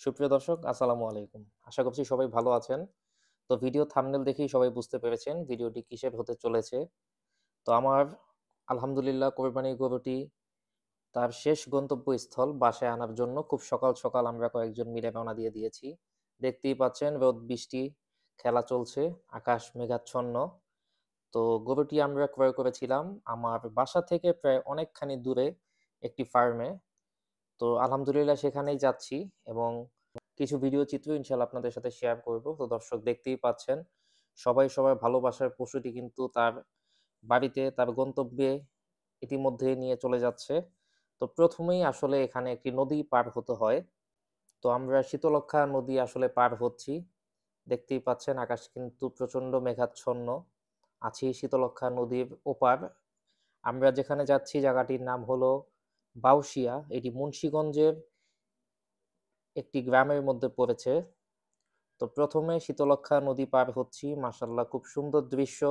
সুপ্রিয় দর্শক, আসসালামু আলাইকুম। আশা করছি সবাই ভালো আছেন। তো ভিডিও থাম্বনেল দেখেই সবাই বুঝতে পেরেছেন ভিডিওটি কিসের হতে চলেছে। তো আমার আলহামদুলিল্লাহ কোরবানির গরুটি তার শেষ গন্তব্যস্থল বাসায় আনার জন্য খুব সকাল, সকাল আমরা কয়েকজন মিলে রওনা দিয়ে দিয়েছি। দেখতেই পাচ্ছেন রোদ বৃষ্টি খেলা চলছে, আকাশ মেঘাচ্ছন্ন। তো গরুটি আমরা ক্রয় করেছিলাম আমার বাসা থেকে প্রায় অনেকখানি দূরে একটি ফার্মে। তো আলহামদুলিল্লাহ সেখানেই যাচ্ছি এবং কিছু ভিডিও চিত্র ইনশাআল্লাহ আপনাদের সাথে শেয়ার করব। তো দর্শক দেখতেই পাচ্ছেন সবাই সবার ভালোবাসার পশুটি কিন্তু তার বাড়িতে, তার গন্তব্যে ইতিমধ্যে নিয়ে চলে যাচ্ছে। তো ১ম এই আসলে এখানে একটি নদী পার হতে হয়। তো আমরা শীতলক্ষ্যা নদী আসলে পার হচ্ছি। দেখতেই পাচ্ছেন আকাশ কিন্তু প্রচণ্ড মেঘাচ্ছন্ন। আছি শীতলক্ষ্যা নদীর ওপার। আমরা যেখানে যাচ্ছি জায়গাটির নাম হলো বাউশিয়া। এটি মুন্সিগঞ্জের একটি গ্রামের মধ্যে পড়েছে। তো ১ম এ শীতলক্ষ্যা নদী পার হচ্ছি। মাশাআল্লাহ খুব সুন্দর দৃশ্য।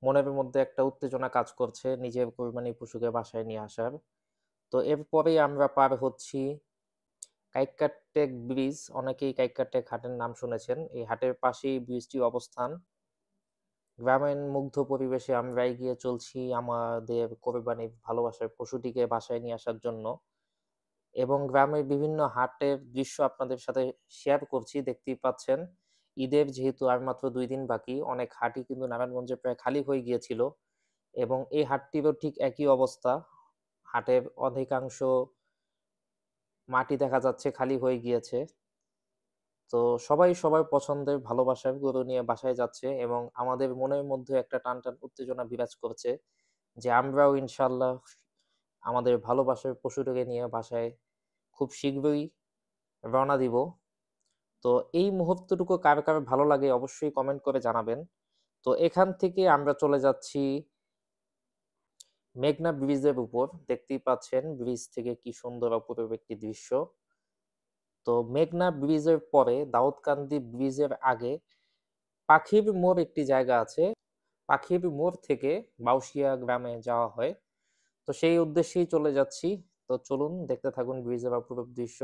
মনের মধ্যে একটা উত্তেজনা কাজ করছে নিজের কোরবানির পশুকে বাসায় নিয়ে আসার। তো এরপরেই আমরা পার হচ্ছি কাইক্কারটেক ব্রিজ। অনেকেই কাইক্কারটেক হাটের নাম শুনেছেন। এই হাটের পাশেই ব্রিজটির অবস্থান। গ্রামীণ মুগ্ধ পরিবেশে আমরা এগিয়ে চলছি আমাদের কোরবানির ভালোবাসার পশুটিকে বাসায় নিয়ে আসার জন্য। এবং গ্রামের বিভিন্ন হাটের দৃশ্য আপনাদের সাথে শেয়ার করছি। দেখতেই পাচ্ছেন ঈদের যেহেতু আর মাত্র ২ দিন বাকি, অনেক হাটই কিন্তু নারায়ণগঞ্জে প্রায় খালি হয়ে গিয়েছিল এবং এই হাটটিরও ঠিক একই অবস্থা। হাটের অধিকাংশ মাঠই দেখা যাচ্ছে খালি হয়ে গিয়েছে। তো সবাই সবার পছন্দের ভালোবাসার গরু নিয়ে বাসায় যাচ্ছে এবং আমাদের মনের মধ্যে একটা টানটান উত্তেজনা বিরাজ করছে যে আমরাও ইনশাআল্লাহ আমাদের ভালোবাসার পশুটাকে নিয়ে বাসায় খুব শীঘ্রই রওনা দিব। তো এই মুহূর্তটুকু কার ভালো লাগে অবশ্যই কমেন্ট করে জানাবেন। তো এখান থেকে আমরা চলে যাচ্ছি মেঘনা ব্রিজের উপর। দেখতেই পাচ্ছেন ব্রিজ থেকে কি সুন্দর অপরূপ একটি দৃশ্য। তো মেঘনা ব্রিজের পরে দাউদকান্দি ব্রিজের আগে পাখির মোড় একটি জায়গা আছে। পাখির মোড় থেকে বাউশিয়া গ্রামে যাওয়া হয়। তো সেই উদ্দেশ্যেই চলে যাচ্ছি। তো চলুন দেখতে থাকুন ব্রিজের অপরূপ দৃশ্য।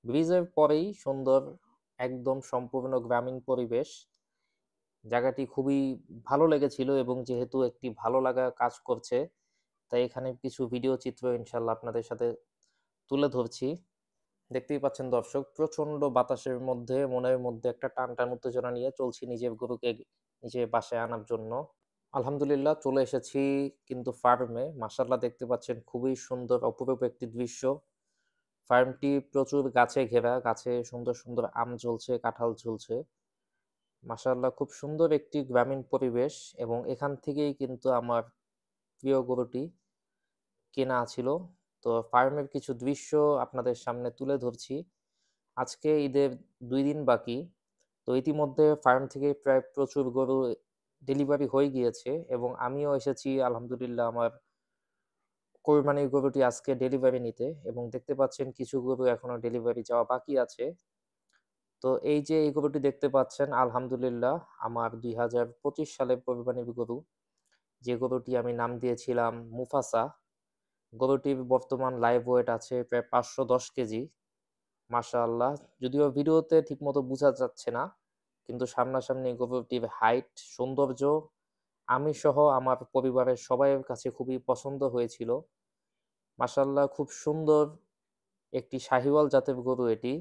ব্রিজের পরেই সুন্দর একদম সম্পূর্ণ গ্রামীণ পরিবেশ। জায়গাটি খুবই ভালো লেগেছিল এবং যেহেতু একটি ভালো লাগা কাজ করছে, তাই এখানে কিছু ভিডিও চিত্র ইনশাআল্লাহ আপনাদের সাথে তুলে ধরছি। দেখতেই পাচ্ছেন দর্শক, প্রচণ্ড বাতাসের মধ্যে মনের মধ্যে একটা টানটান উত্তেজনা নিয়ে চলছি নিজের গরুকে নিজের বাসায় আনার জন্য। আলহামদুলিল্লাহ চলে এসেছি কিন্তু ফার্মে। মাশাআল্লাহ দেখতে পাচ্ছেন খুবই সুন্দর অপরূপ একটি দৃশ্য। ফার্মটি প্রচুর গাছে ঘেরা, গাছে সুন্দর, সুন্দর আম ঝুলছে, কাঁঠাল ঝুলছে। মাশাআল্লাহ খুব সুন্দর একটি গ্রামীণ পরিবেশ এবং এখান থেকেই কিন্তু আমার প্রিয় গরুটি কেনা ছিল। তো ফার্মের কিছু দৃশ্য আপনাদের সামনে তুলে ধরছি। আজকে ঈদের ২ দিন বাকি। তো ইতিমধ্যে ফার্ম থেকে প্রায় প্রচুর গরু ডেলিভারি হয়ে গিয়েছে এবং আমিও এসেছি আলহামদুলিল্লাহ আমার কোরবানির গরুটি আজকে ডেলিভারি নিতে এবং দেখতে পাচ্ছেন কিছু গরু এখনো ডেলিভারি যাওয়া বাকি আছে। তো এই যে এই গরুটি দেখতে পাচ্ছেন আলহামদুলিল্লাহ আমার ২০২৫ সালের কোরবানির গরু। যে গরুটি আমি নাম দিয়েছিলাম মুফাসা। গরুটির বর্তমান লাইভ ওয়েট আছে প্রায় ৫১০ কেজি। মাশাআল্লাহ। যদিও ভিডিওতে ঠিকমতো বুঝা যাচ্ছে না। কিন্তু সামনাসামনি গরুটির হাইট, সৌন্দর্য আমি সহ আমার পরিবারের সবাইয়ের কাছে খুবই পছন্দ হয়েছিল। মাশাআল্লাহ খুব সুন্দর একটি শাহিওয়াল জাতের গরু এটি।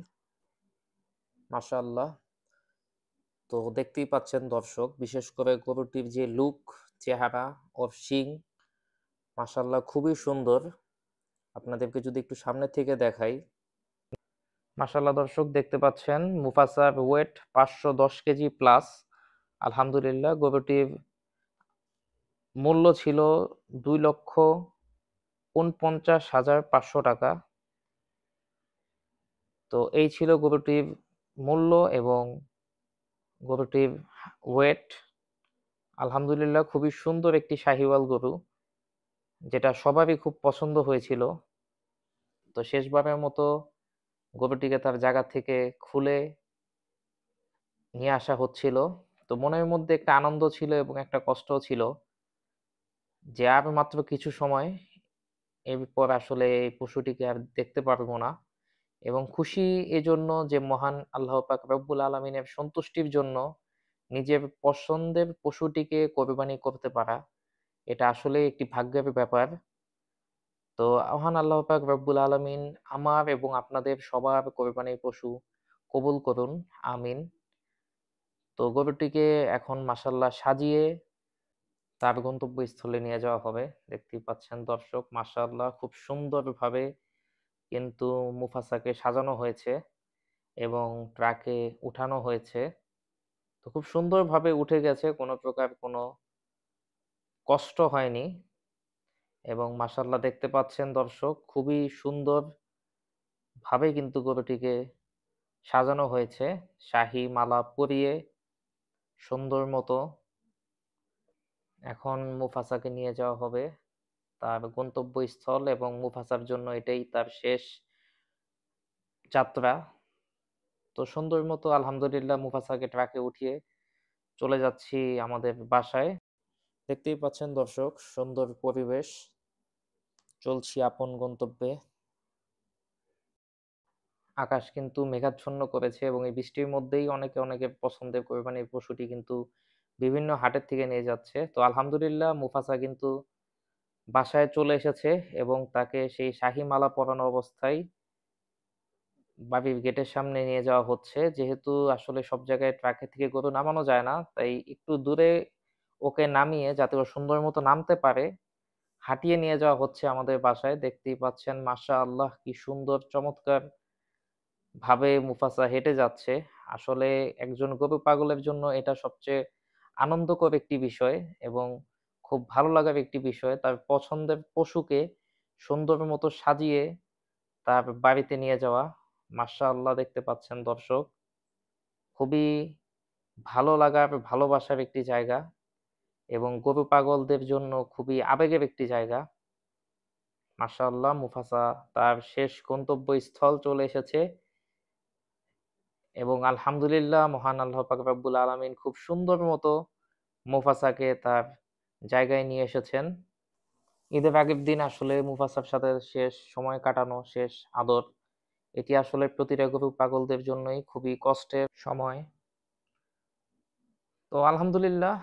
মাশাআল্লাহ। তো দেখতেই পাচ্ছেন দর্শক, বিশেষ করে গরুটির যে লুক, চেহারা, ওর শিং মাশাআল্লাহ খুবই সুন্দর। আপনাদেরকে যদি একটু সামনে থেকে দেখাই। মাশাআল্লাহ দর্শক দেখতে পাচ্ছেন মুফাসার ওয়েট ৫১০ কেজি প্লাস। আলহামদুলিল্লাহ গরুটির মূল্য ছিল ৳২,৪৯,৫০০। তো এই ছিল গরুটির মূল্য এবং গরুটির ওয়েট। আলহামদুলিল্লাহ খুবই সুন্দর একটি শাহিওয়াল গরু, যেটা সবারই খুব পছন্দ হয়েছিল। তো শেষবারের মতো গরুটিকে তার জায়গা থেকে খুলে নিয়ে আসা হচ্ছিল। তো মনের মধ্যে একটা আনন্দ ছিল এবং একটা কষ্টও ছিল যে আর মাত্র কিছু সময়, এরপর আসলে এই পশুটিকে আর দেখতে পারবো না। এবং খুশি এজন্য যে মহান আল্লাহ পাক রব্বুল আলামিনের সন্তুষ্টির জন্য নিজের পছন্দের পশুটিকে কোরবানি করতে পারা, এটা আসলেই একটি ভাগ্যের ব্যাপার। তো মহান আল্লাহ পাক রব্বুল আলামিন আমার এবং আপনাদের সবার কোরবানির পশু কবুল করুন। আমিন। তো গরুটিকে এখন মাশাআল্লাহ সাজিয়ে তার গন্তব্যস্থলে নিয়ে যাওয়া হবে। দেখতেই পাচ্ছেন দর্শক, মাশাআল্লাহ খুব সুন্দরভাবে কিন্তু মুফাসাকে সাজানো হয়েছে এবং ট্রাকে উঠানো হয়েছে। তো খুব সুন্দরভাবে উঠে গেছে, কোনো প্রকার কোনো কষ্ট হয়নি এবং মাশাআল্লাহ দেখতে পাচ্ছেন দর্শক, খুবই সুন্দরভাবে কিন্তু গরুটিকে সাজানো হয়েছে। শাহী মালা পরিয়ে সুন্দর মতো এখন মুফাসাকে নিয়ে যাওয়া হবে তার গন্তব্যস্থল এবং মুফাসার জন্য এটাই তার শেষ যাত্রা। তো সুন্দর মতো আলহামদুলিল্লাহ মুফাসাকে ট্রাকে উঠিয়ে চলে যাচ্ছি আমাদের বাসায়। দেখতেই পাচ্ছেন দর্শক, সুন্দর পরিবেশ। চলছি আপন গন্তব্যে। আকাশ কিন্তু মেঘাচ্ছন্ন করেছে এবং এই বৃষ্টির মধ্যেই অনেকের পছন্দের কোরবানির পশুটি কিন্তু বিভিন্ন হাটের থেকে নিয়ে যাচ্ছে। তো আলহামদুলিল্লাহ মুফাসা কিন্তু বাসায় চলে এসেছে এবং তাকে সেই শাহী মালা পরানো অবস্থায় বাড়ির গেটের সামনে নিয়ে যাওয়া হচ্ছে। যেহেতু আসলে সব জায়গায় ট্রাকে থেকে গরু নামানো যায় না, তাই একটু দূরে ওকে নামিয়ে যাতে ও সুন্দর মতো নামতে পারে, হাঁটিয়ে নিয়ে যাওয়া হচ্ছে আমাদের বাসায়। দেখতেই পাচ্ছেন মাশাআল্লাহ কি সুন্দর চমৎকার ভাবে মুফাসা হেঁটে যাচ্ছে। আসলে একজন গরু পাগলের জন্য এটা সবচেয়ে আনন্দকর একটি বিষয় এবং খুব ভালো লাগার একটি বিষয়। তার পছন্দের পশুকে সুন্দর মতো সাজিয়ে তার বাড়িতে নিয়ে যাওয়া। মাশাআল্লাহ দেখতে পাচ্ছেন দর্শক, খুবই ভালো লাগার, ভালোবাসার একটি জায়গা এবং গরু পাগলদের জন্য খুবই আবেগের একটি জায়গা। মাশাআল্লাহ মুফাসা তার শেষ গন্তব্যস্থল চলে এসেছে এবং আলহামদুলিল্লাহ মহান আল্লাহ পাক রব্বুল আলামিন খুব সুন্দর মতো মুফাসাকে তার জায়গায় নিয়ে এসেছেন। ঈদের আগের দিন আসলে মুফাসার সাথে শেষ সময় কাটানো, শেষ আদর, এটি আসলে প্রতিটা গরু পাগলদের জন্যই খুবই কষ্টের সময়। তো আলহামদুলিল্লাহ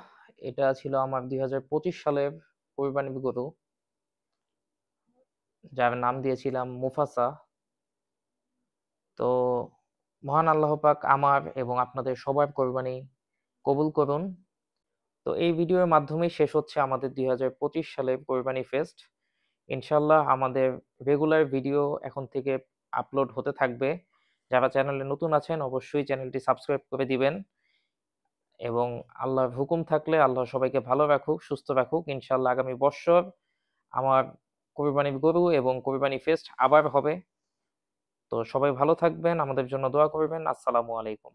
এটা ছিল আমার ২০২৫ সালের কোরবানির গরু, যার নাম দিয়েছিলাম মুফাসা। তো মহান আল্লাহ পাক আমার এবং আপনাদের সবার কোরবানি কবুল করুন। তো এই ভিডিওর মাধ্যমেই শেষ হচ্ছে আমাদের ২০২৫ সালের কোরবানি ফেস্ট। ইনশাআল্লাহ আমাদের রেগুলার ভিডিও এখন থেকে আপলোড হতে থাকবে। যারা চ্যানেলে নতুন আছেন অবশ্যই চ্যানেলটি সাবস্ক্রাইব করে দিবেন এবং আল্লাহর হুকুম থাকলে আল্লাহ সবাইকে ভালো রাখুক, সুস্থ রাখুক। ইনশাআল্লাহ আগামী বৎসর আমার কোরবানির গরু এবং কোরবানি ফেস্ট আবার হবে। তো সবাই ভালো থাকবেন, আমাদের জন্য দোয়া করবেন। আসসালামু আলাইকুম।